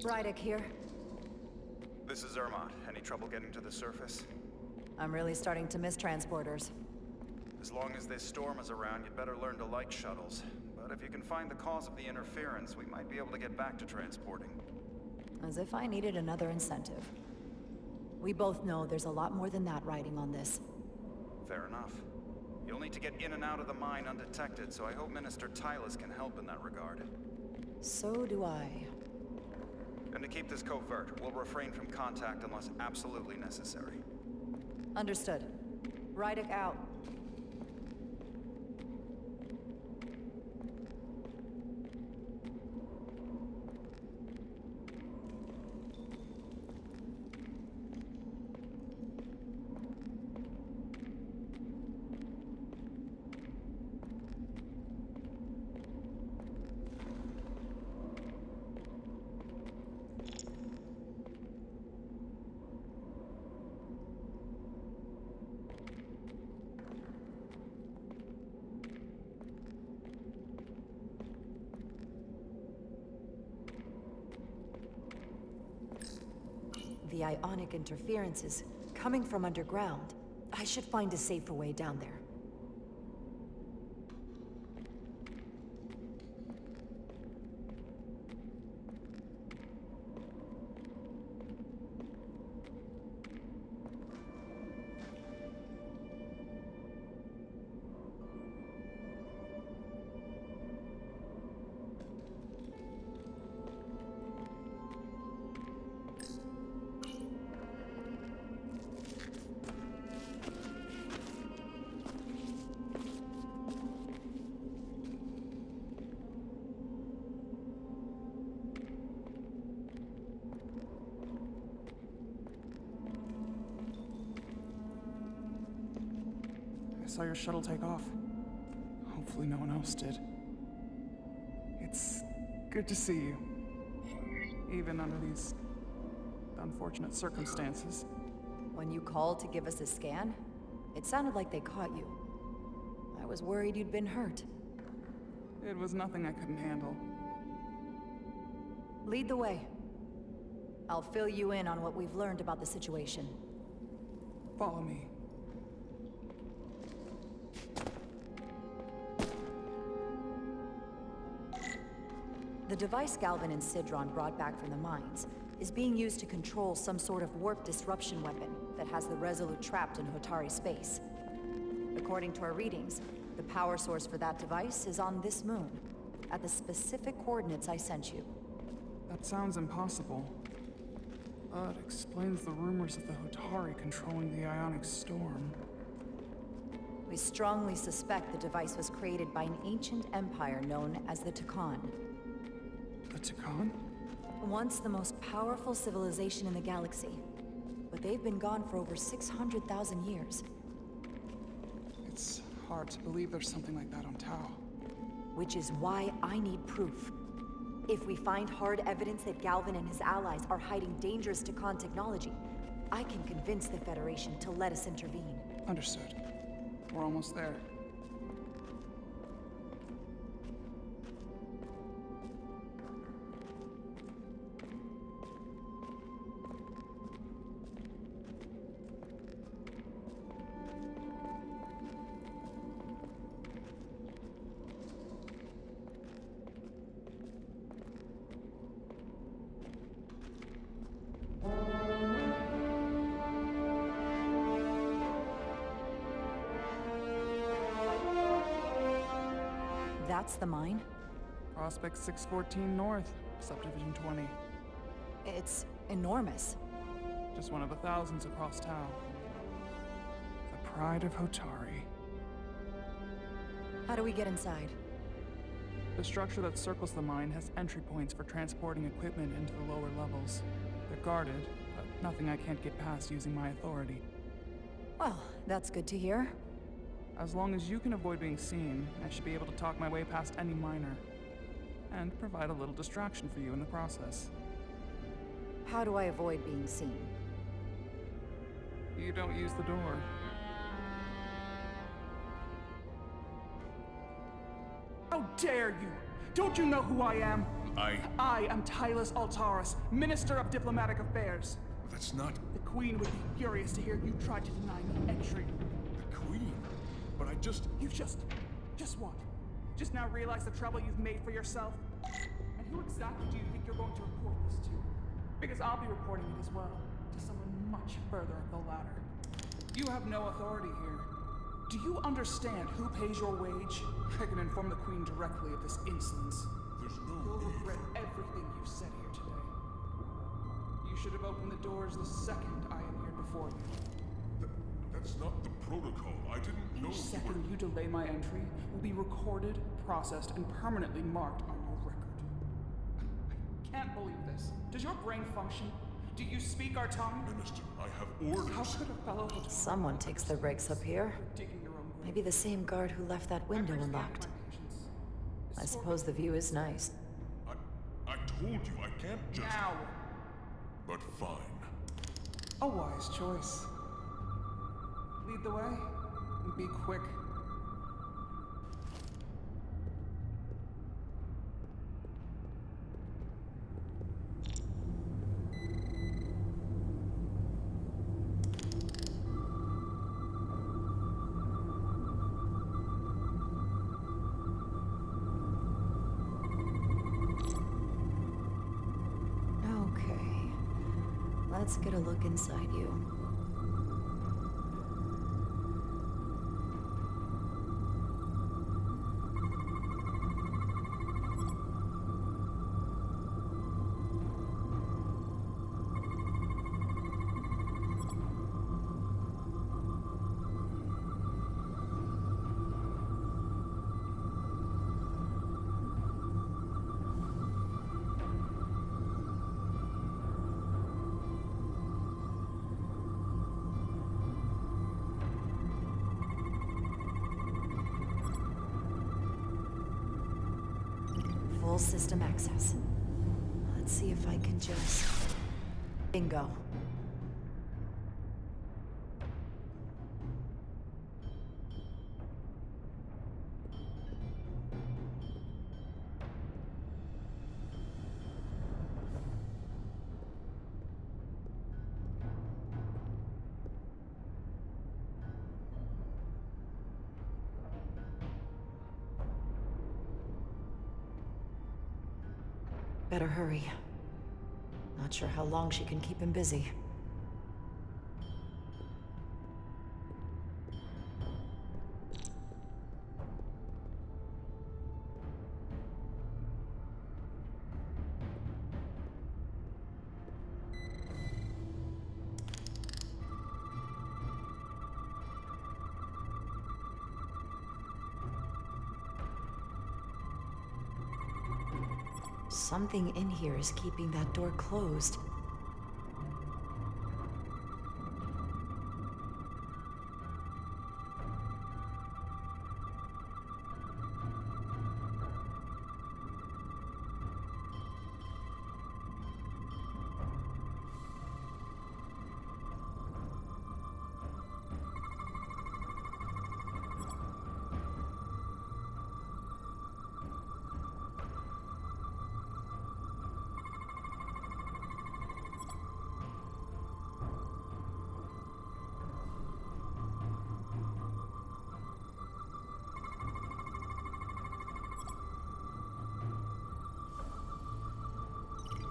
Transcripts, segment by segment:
Rydick here. This is Zermatt. Any trouble getting to the surface? I'm really starting to miss transporters. As long as this storm is around, you'd better learn to like shuttles. But if you can find the cause of the interference, we might be able to get back to transporting. As if I needed another incentive. We both know there's a lot more than that riding on this. Fair enough. You'll need to get in and out of the mine undetected, so I hope Minister Tylus can help in that regard. So do I. And to keep this covert, we'll refrain from contact unless absolutely necessary. Understood. Rydick out. The ionic interference is coming from underground. I should find a safer way down there. I saw your shuttle take off. Hopefully no one else did. It's good to see you. Even under these unfortunate circumstances. When you called to give us a scan, it sounded like they caught you. I was worried you'd been hurt. It was nothing I couldn't handle. Lead the way. I'll fill you in on what we've learned about the situation. Follow me. The device Galvin and Sidron brought back from the mines is being used to control some sort of warp disruption weapon that has the Resolute trapped in Hotari space. According to our readings, the power source for that device is on this moon, at the specific coordinates I sent you. That sounds impossible. It explains the rumors of the Hotari controlling the ionic storm. We strongly suspect the device was created by an ancient empire known as the Takan. The Takan? Once the most powerful civilization in the galaxy, but they've been gone for over 600,000 years. It's hard to believe there's something like that on Tau. Which is why I need proof. If we find hard evidence that Galvin and his allies are hiding dangerous Takan technology, I can convince the Federation to let us intervene. Understood. We're almost there. That's the mine? Prospect 614 North, Subdivision 20. It's enormous. Just one of the thousands across Tau. The pride of Hotari. How do we get inside? The structure that circles the mine has entry points for transporting equipment into the lower levels. They're guarded, but nothing I can't get past using my authority. Well, that's good to hear. As long as you can avoid being seen, I should be able to talk my way past any miner. And provide a little distraction for you in the process. How do I avoid being seen? You don't use the door. How dare you! Don't you know who I am? I am Tylus Altaris, Minister of Diplomatic Affairs. That's not The Queen would be furious to hear you tried to deny me entry. the Queen. But I just... You just what? Just now realize the trouble you've made for yourself? And who exactly do you think you're going to report this to? Because I'll be reporting it as well, to someone much further up the ladder. You have no authority here. Do you understand who pays your wage? I can inform the Queen directly of this insolence. There's no You'll way. regret everything you've said here today. You should have opened the doors the second I appeared before you. That's not the protocol. I didn't know Each you second were... you delay my entry will be recorded, processed, and permanently marked on your record. I can't believe this. Does your brain function? Do you speak our tongue? Minister, I have orders. How could a fellow with Someone takes their breaks up here. digging your own grave? Maybe the same guard who left that window unlocked. I suppose the view is nice. I told you I can't just... Now, But fine. a wise choice. Lead the way, and be quick. Okay. Let's get a look inside you. Full system access. Let's see if I can just... Bingo. Better hurry. Not sure how long she can keep him busy. Something in here is keeping that door closed.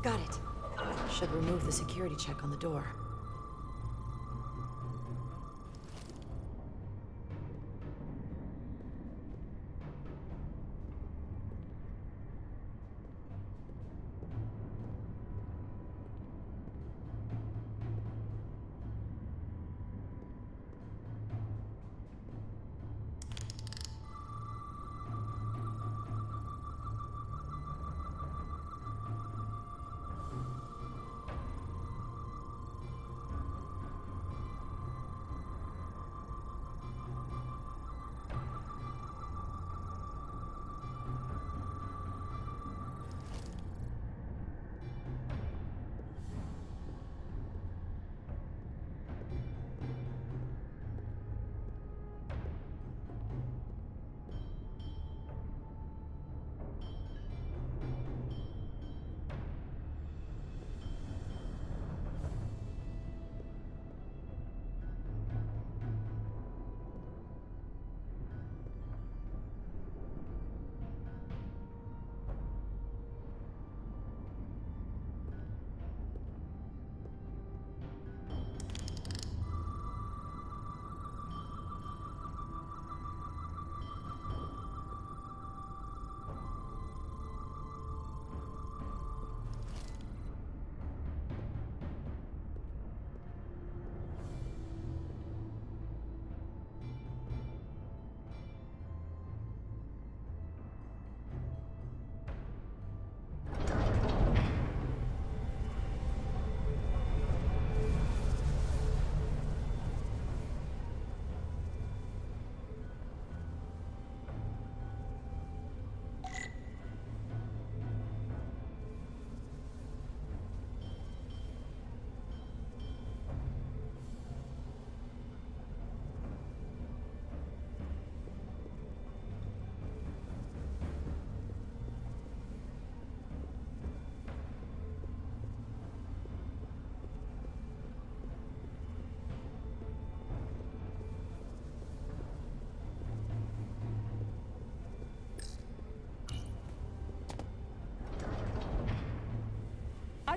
Got it. Should remove the security check on the door.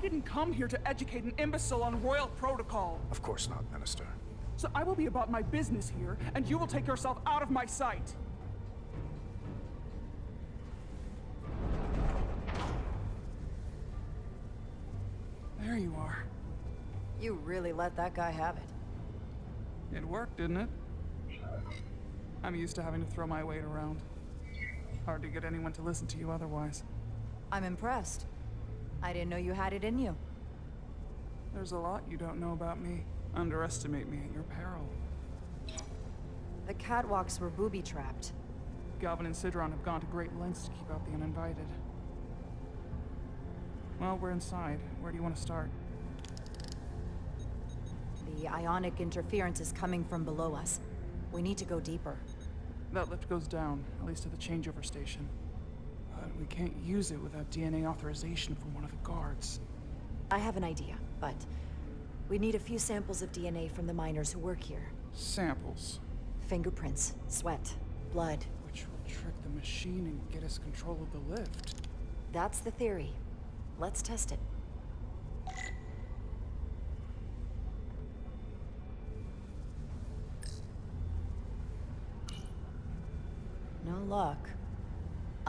didn't come here to educate an imbecile on royal protocol. Of course not, Minister. So I will be about my business here, and you will take yourself out of my sight. There you are. You really let that guy have it. It worked, didn't it? I'm used to having to throw my weight around. Hard to get anyone to listen to you otherwise. I'm impressed. I didn't know you had it in you. There's a lot you don't know about me. Underestimate me at your peril. The catwalks were booby-trapped. Galvin and Sidron have gone to great lengths to keep out the uninvited. Well, we're inside. Where do you want to start? The ionic interference is coming from below us. We need to go deeper. That lift goes down, at least to the changeover station. But we can't use it without DNA authorization from one of the guards. I have an idea, but we need a few samples of DNA from the miners who work here. Samples. Fingerprints, sweat, blood. Which will trick the machine and get us control of the lift. That's the theory. Let's test it. No luck.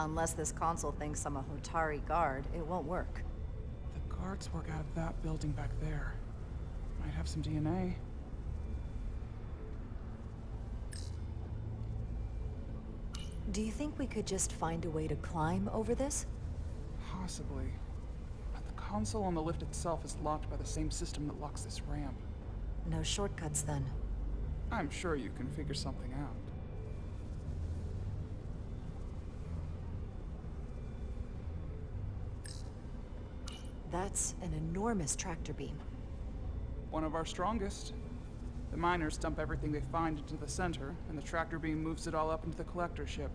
Unless this console thinks I'm a Hotari guard, it won't work. The guards work out of that building back there. Might have some DNA. Do you think we could just find a way to climb over this? Possibly. But the console on the lift itself is locked by the same system that locks this ramp. No shortcuts then. I'm sure you can figure something out. That's an enormous tractor beam. One of our strongest. The miners dump everything they find into the center, and the tractor beam moves it all up into the collector ship.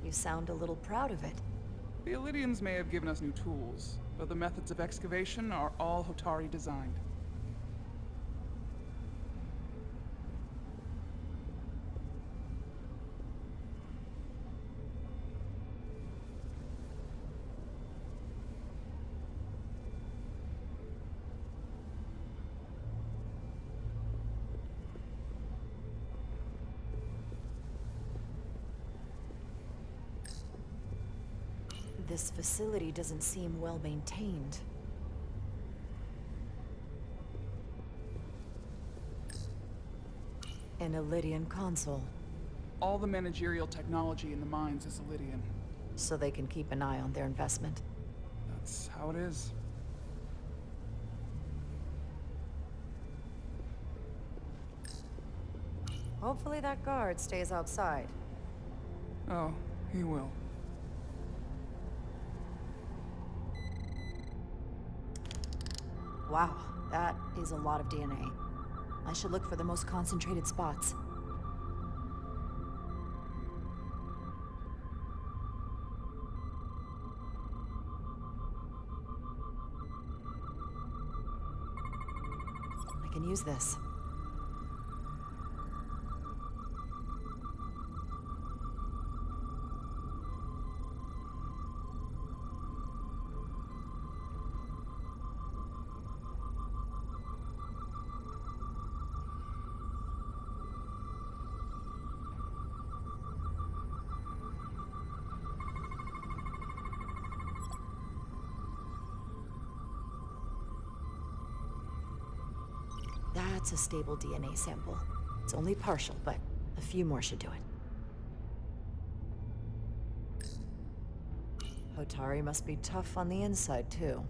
You sound a little proud of it. The Illidians may have given us new tools, but the methods of excavation are all Hotari designed. This facility doesn't seem well maintained. An Illidian console, All the managerial technology in the mines is Illidian. so they can keep an eye on their investment. That's how it is. Hopefully that guard stays outside. Oh, he will. Wow, that is a lot of DNA. I should look for the most concentrated spots. I can use this. That's a stable DNA sample. It's only partial, but a few more should do it. Hotari must be tough on the inside, too.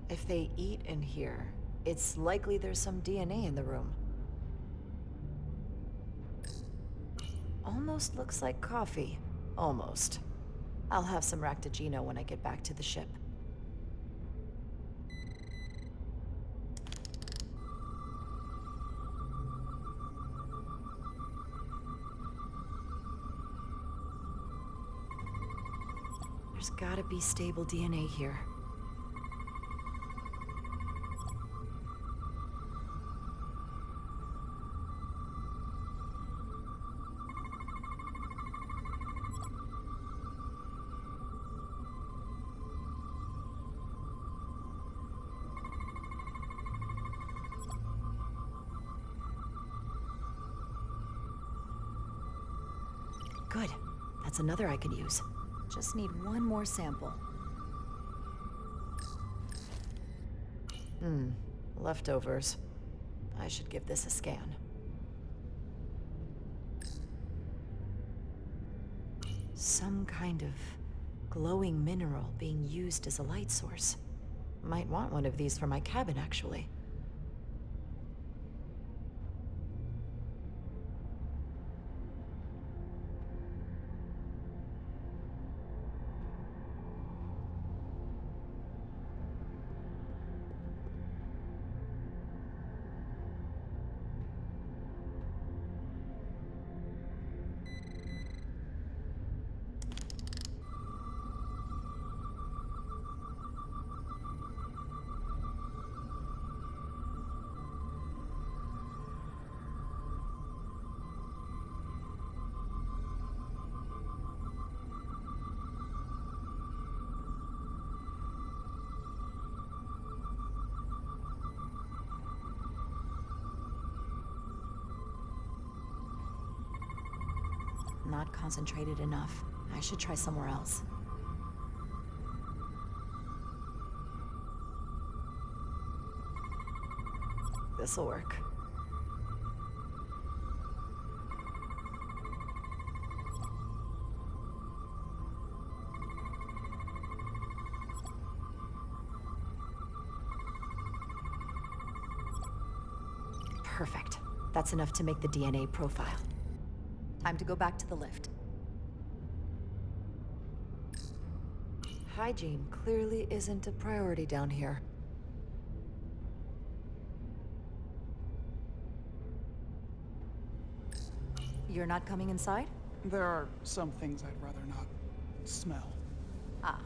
If they eat in here, it's likely there's some DNA in the room. Almost looks like coffee. Almost. I'll have some Ractagino when I get back to the ship. There's gotta be stable DNA here. Good. That's another I can use. Just need one more sample. Leftovers. I should give this a scan. Some kind of glowing mineral being used as a light source. Might want one of these for my cabin, actually. Not concentrated enough. I should try somewhere else. This'll work. Perfect. That's enough to make the DNA profile. Time to go back to the lift. Hygiene clearly isn't a priority down here. You're not coming inside? There are some things I'd rather not smell. Ah.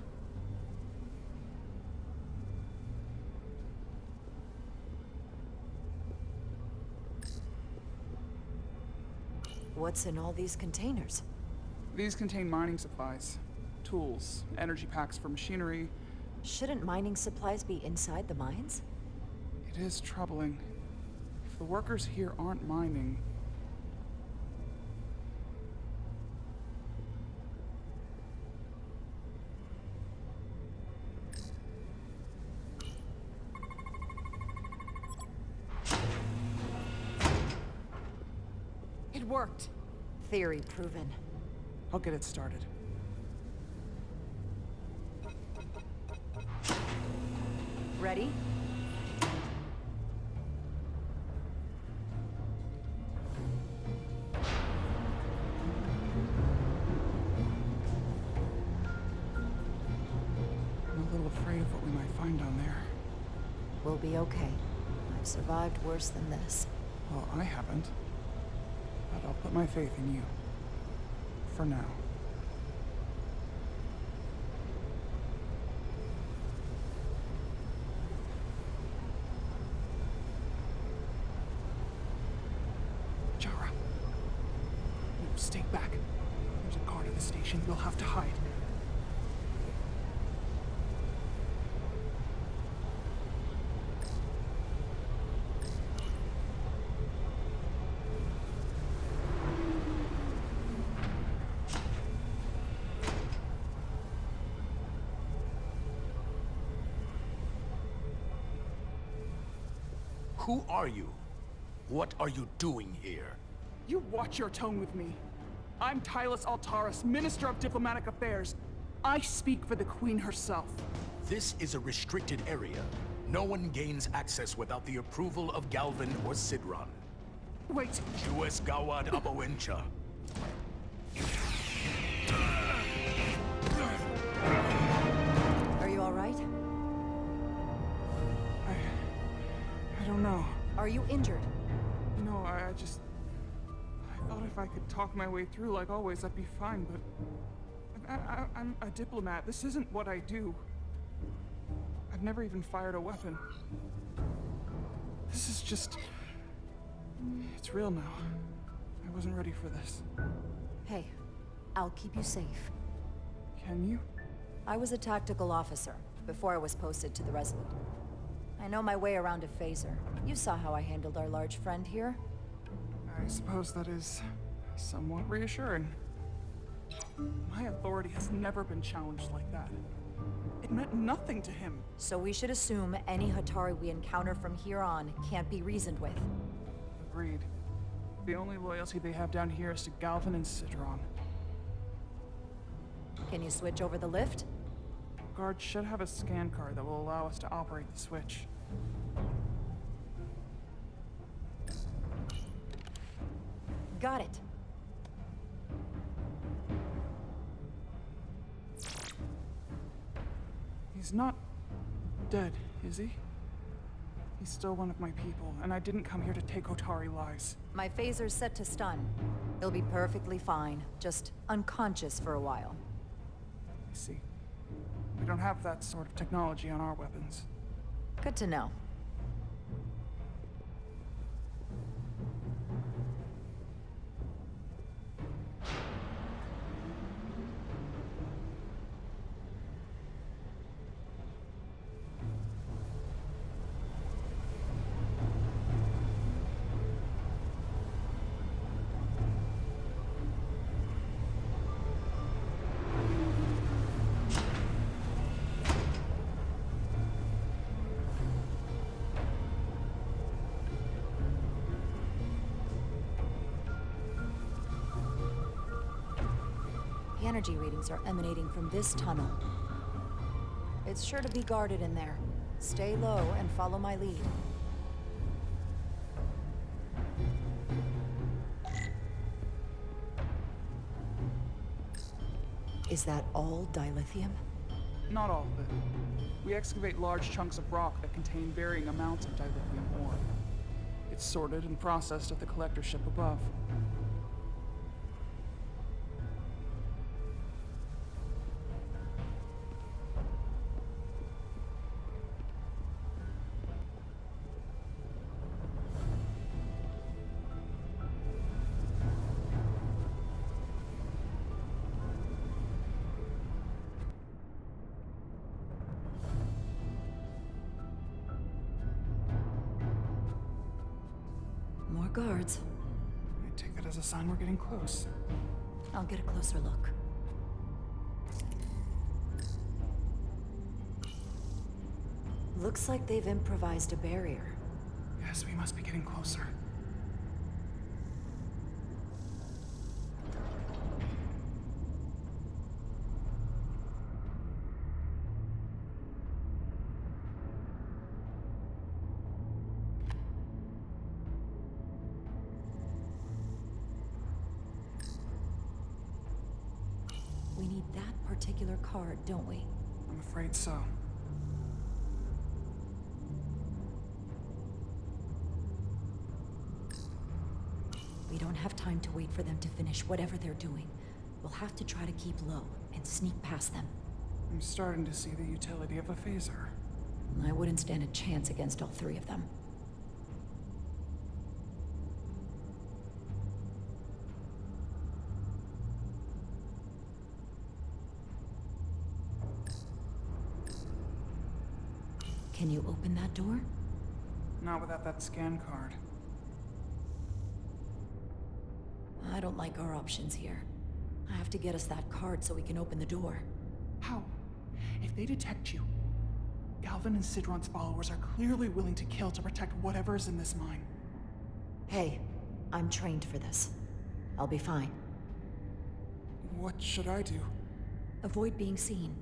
What's in all these containers? These contain mining supplies, tools, energy packs for machinery. Shouldn't mining supplies be inside the mines? It is troubling. If the workers here aren't mining... It worked. Theory proven. I'll get it started. Ready? I'm a little afraid of what we might find down there. We'll be okay. I've survived worse than this. Well, I haven't. But I'll put my faith in you. For now. Jara. No, stay back. There's a guard at the station. You'll have to hide. Who are you? What are you doing here? You watch your tone with me. I'm Tylus Altaris, Minister of Diplomatic Affairs. I speak for the Queen herself. This is a restricted area. No one gains access without the approval of Galvin or Sidron. Wait, Jues Gawad Abawencha. Are you all right? I don't know. Are you injured? No, I thought if I could talk my way through like always, I'd be fine, but... I'm a diplomat. This isn't what I do. I've never even fired a weapon. This is just... It's real now. I wasn't ready for this. Hey, I'll keep you safe. Can you? I was a tactical officer before I was posted to the Resolute. I know my way around a phaser. You saw how I handled our large friend here. I suppose that is somewhat reassuring. My authority has never been challenged like that. It meant nothing to him. So we should assume any Hatari we encounter from here on can't be reasoned with. Agreed. The only loyalty they have down here is to Galvin and Sidron. Can you switch over the lift? Guard should have a scan card that will allow us to operate the switch. Got it. He's not dead, is he? He's still one of my people, and I didn't come here to take Otari lives. My phaser's set to stun. He'll be perfectly fine, just unconscious for a while. I see. We don't have that sort of technology on our weapons. Good to know. The energy readings are emanating from this tunnel. It's sure to be guarded in there. Stay low and follow my lead. Is that all dilithium? Not all of it. We excavate large chunks of rock that contain varying amounts of dilithium ore. It's sorted and processed at the collector ship above. More guards. I take that as a sign we're getting close. I'll get a closer look. Looks like they've improvised a barrier. Yes, we must be getting closer. We need that particular card, don't we? I'm afraid so. We don't have time to wait for them to finish whatever they're doing. We'll have to try to keep low and sneak past them. I'm starting to see the utility of a phaser. I wouldn't stand a chance against all three of them. Can you open that door? Not without that scan card. I don't like our options here. I have to get us that card so we can open the door. How? If they detect you, Galvin and Sidron's followers are clearly willing to kill to protect whatever is in this mine. Hey, I'm trained for this. I'll be fine. What should I do? Avoid being seen.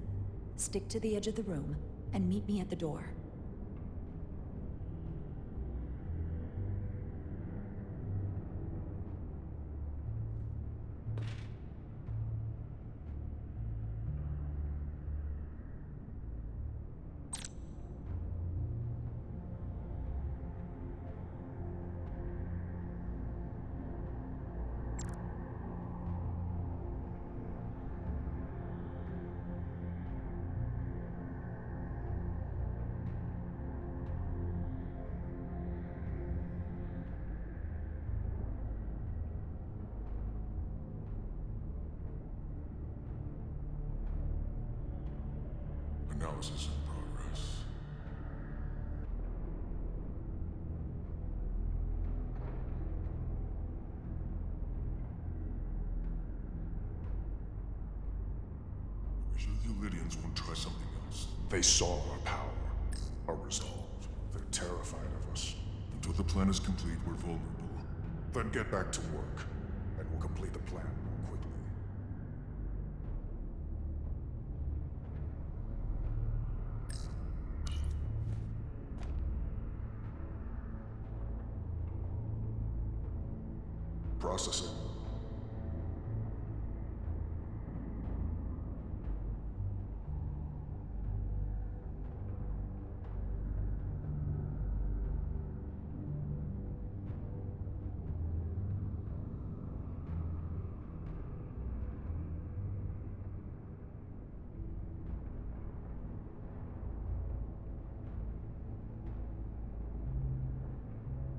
Stick to the edge of the room and meet me at the door. Analysis in progress. you Lydians won't try something else? They saw our power, our resolve. They're terrified of us. Until the plan is complete, we're vulnerable. Then get back to work, and we'll complete the plan more quickly. Processing.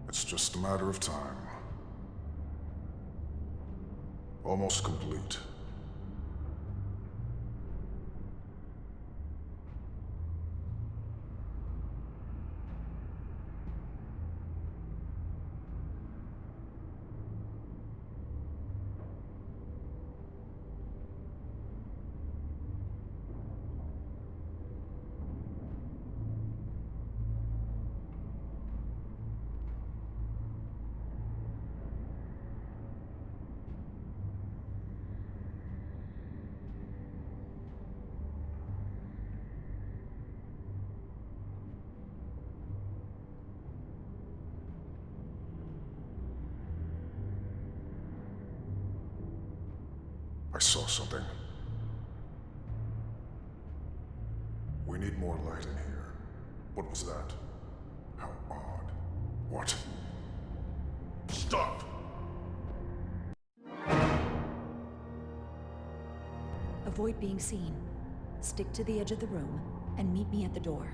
It's just a matter of time. Almost complete. I saw something. We need more light in here. What was that? How odd. What? Stop! Avoid being seen. Stick to the edge of the room, and meet me at the door.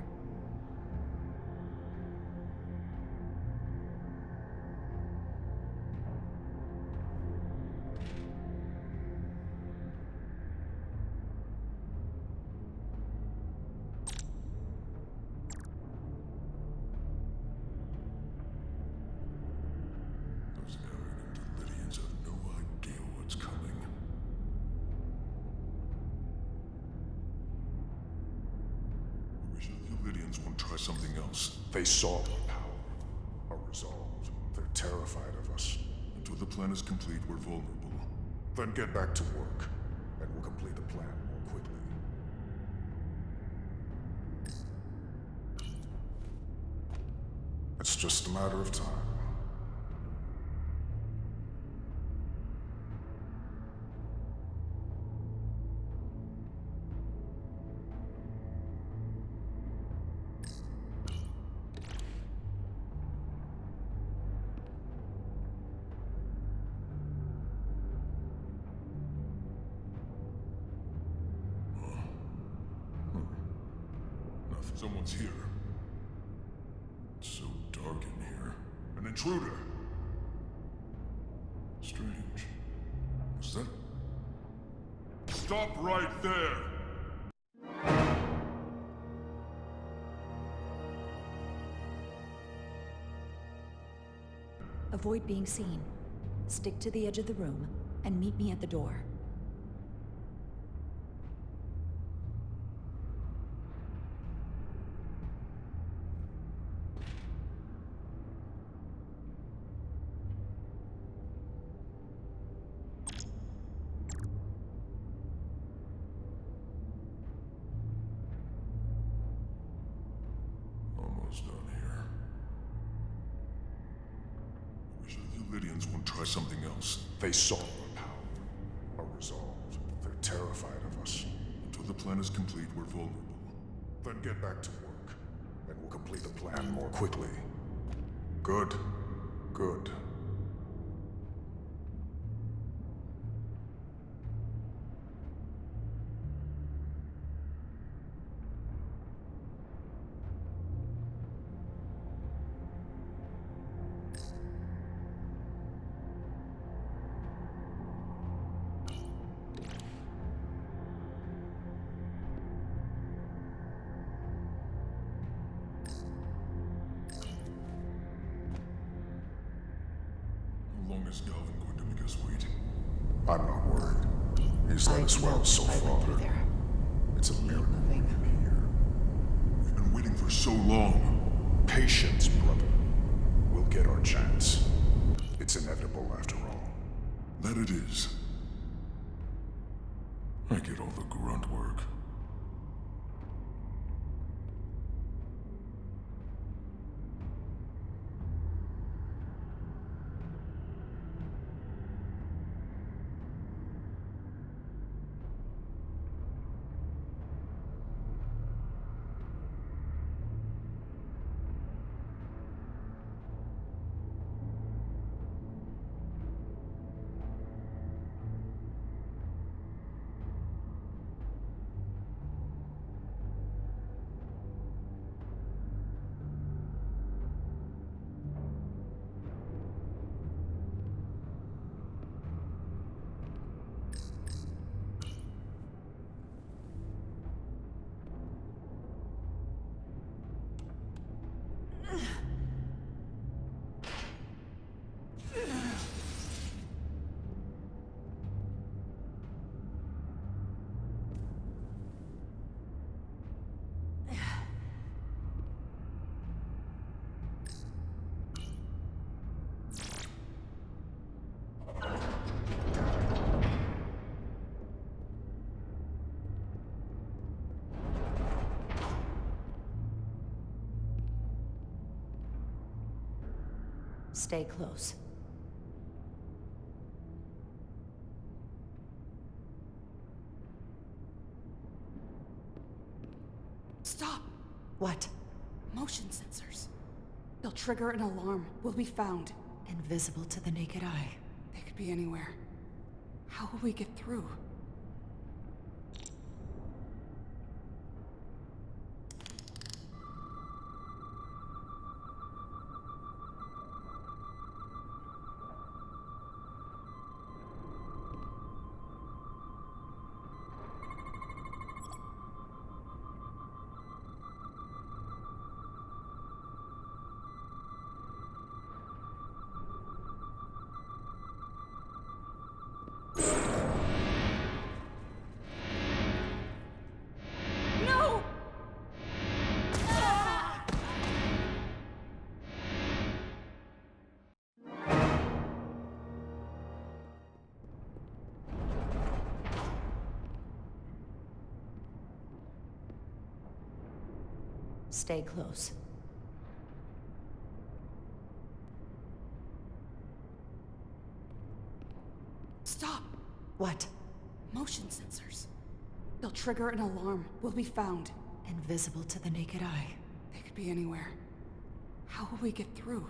Those arrogant Lydians have no idea what's coming. I wish the Lydians won't try something else. They saw our power, our resolve. They're terrified of us. Until the plan is complete, we're vulnerable. Then get back to work, and we'll complete the plan more quickly. It's just a matter of time. Someone's here. It's so dark in here. An intruder. Strange. Was that... Stop right there! Avoid being seen. Stick to the edge of the room, and meet me at the door. Almost done here. I wish the Lydians won't try something else. They saw our power, our resolve. They're terrified of us. Until the plan is complete, we're vulnerable. Then get back to work, and we'll complete the plan more quickly. Good. Good. How long is Galvin going to make us wait? I'm not worried. He's let us well so far. It's a miracle we're here. We've been waiting for so long. Patience, brother. We'll get our chance. It's inevitable after all. That it is. I get all the grunt work. Stay close. Stop! What? Motion sensors. They'll trigger an alarm. We'll be found. Invisible to the naked eye. They could be anywhere. How will we get through? No! Stay close. Stop! What? Motion sensors. They'll trigger an alarm. We'll be found. Invisible to the naked eye. They could be anywhere. How will we get through?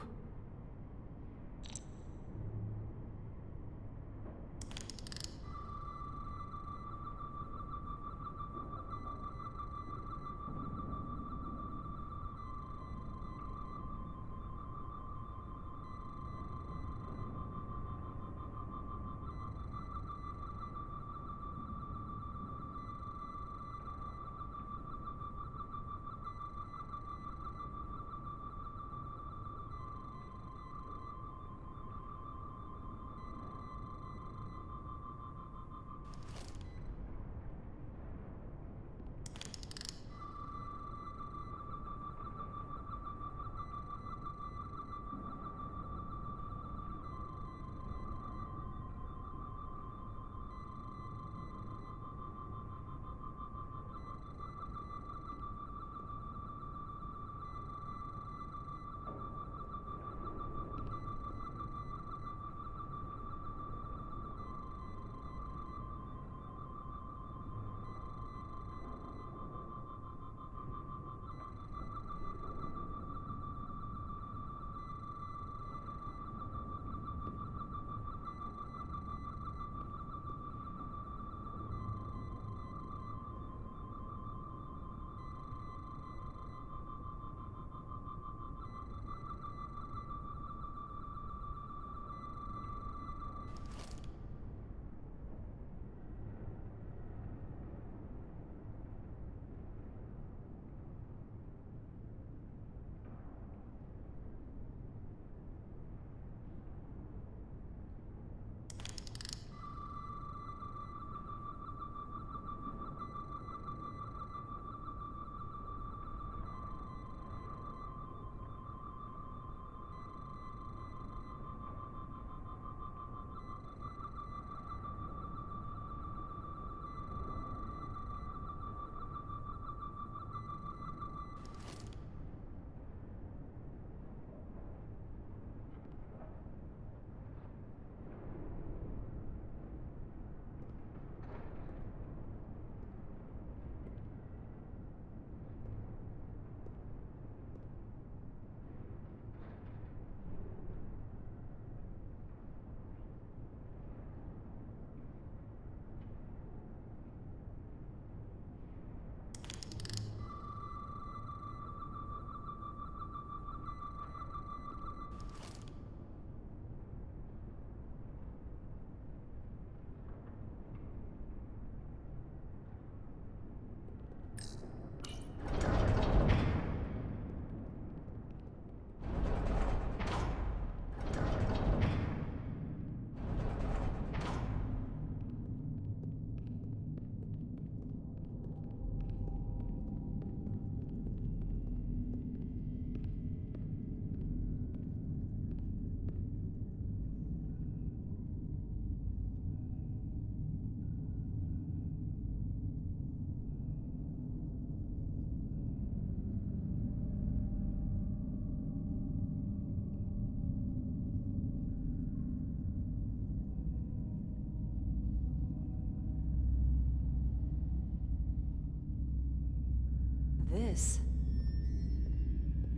this?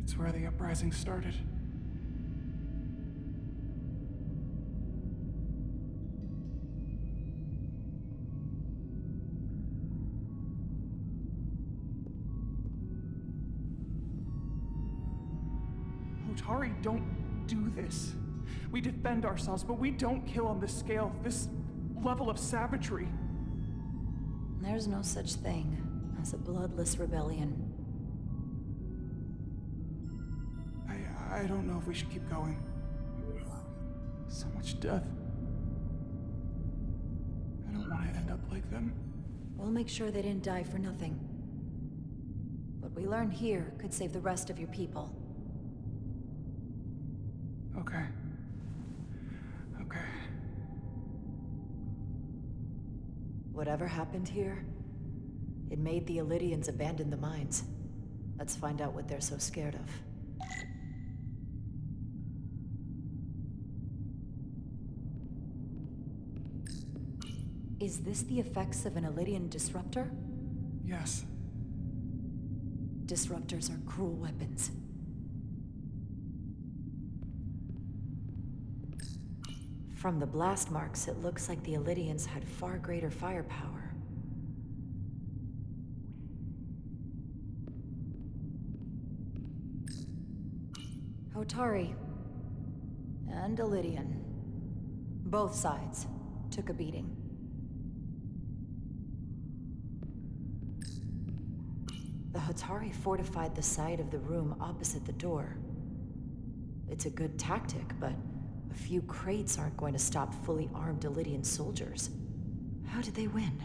It's where the uprising started. Hotari don't do this. We defend ourselves, but we don't kill on this scale, this level of savagery. There's no such thing as a bloodless rebellion. I don't know if we should keep going. So much death. I don't want to end up like them. We'll make sure they didn't die for nothing. What we learn here could save the rest of your people. Okay. Okay. Whatever happened here, it made the Illyrians abandon the mines. Let's find out what they're so scared of. Is this the effects of an Illyrian disruptor? Yes. Disruptors are cruel weapons. From the blast marks, it looks like the Illyrians had far greater firepower. Hotari and Illyrian. Both sides took a beating. The Hotari fortified the side of the room opposite the door. It's a good tactic, but a few crates aren't going to stop fully armed Illyrian soldiers. How did they win?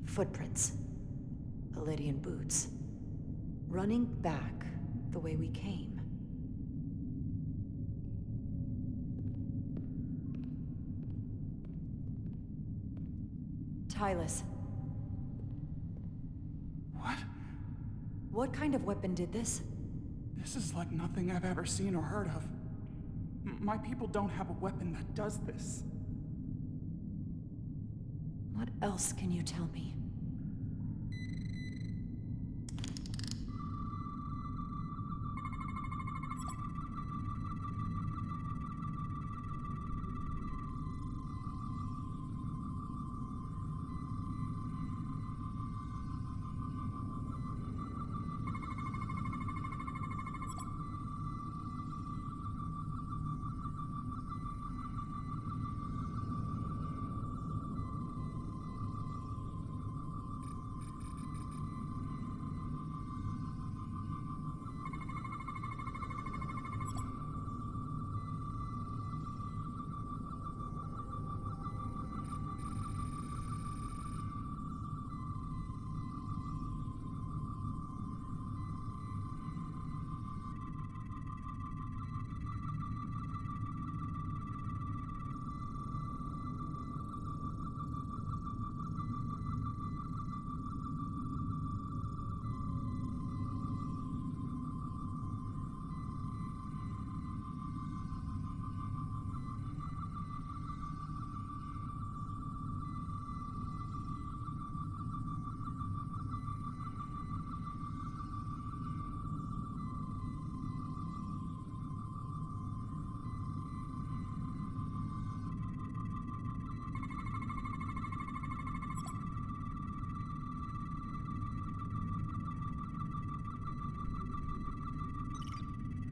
Footprints. Illyrian boots. Running back the way we came. Tylus. What? What kind of weapon did this? This is like nothing I've ever seen or heard of. My people don't have a weapon that does this. What else can you tell me?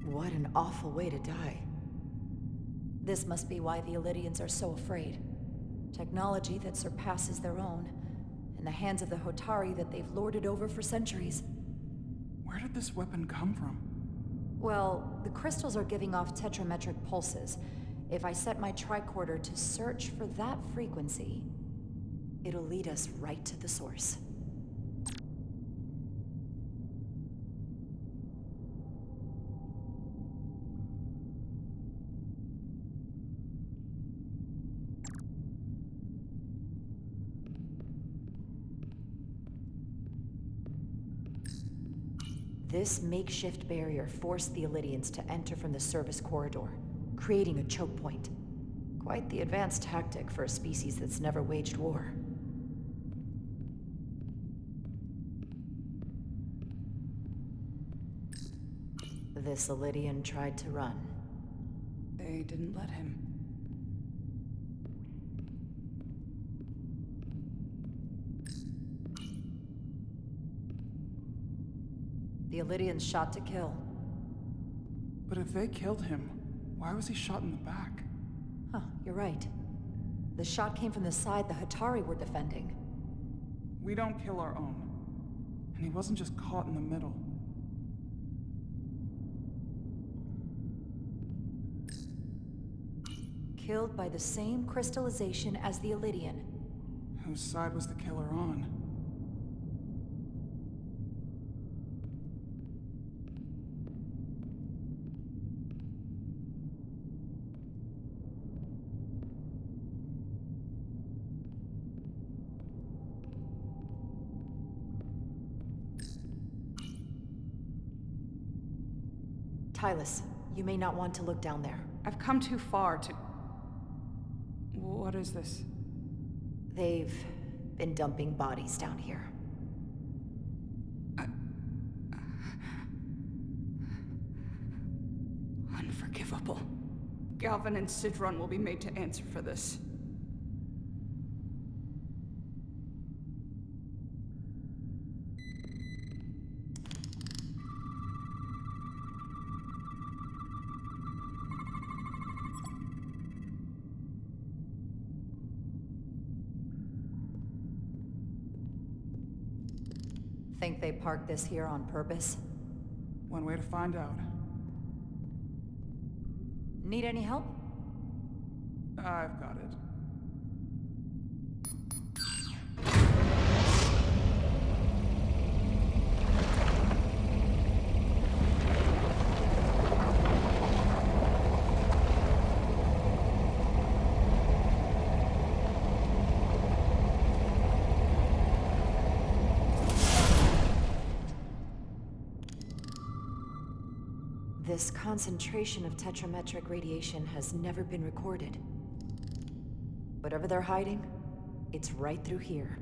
What an awful way to die. This must be why the Illyrians are so afraid. Technology that surpasses their own, in the hands of the Hotari that they've lorded over for centuries. Where did this weapon come from? Well, the crystals are giving off tetrametric pulses. If I set my tricorder to search for that frequency, it'll lead us right to the source. This makeshift barrier forced the Illidians to enter from the service corridor, creating a choke point. Quite the advanced tactic for a species that's never waged war. This Illidian tried to run. They didn't let him. The Illidians shot to kill. But if they killed him, why was he shot in the back? Huh, you're right. The shot came from the side the Hatari were defending. We don't kill our own. And he wasn't just caught in the middle. Killed by the same crystallization as the Illidian. Whose side was the killer on? Tylus, you may not want to look down there. I've come too far to... What is this? They've been dumping bodies down here. Unforgivable. Galvin and Sidron will be made to answer for this. Think they parked this here on purpose? One way to find out. Need any help? I've got it. This concentration of tetrametric radiation has never been recorded. Whatever they're hiding, it's right through here.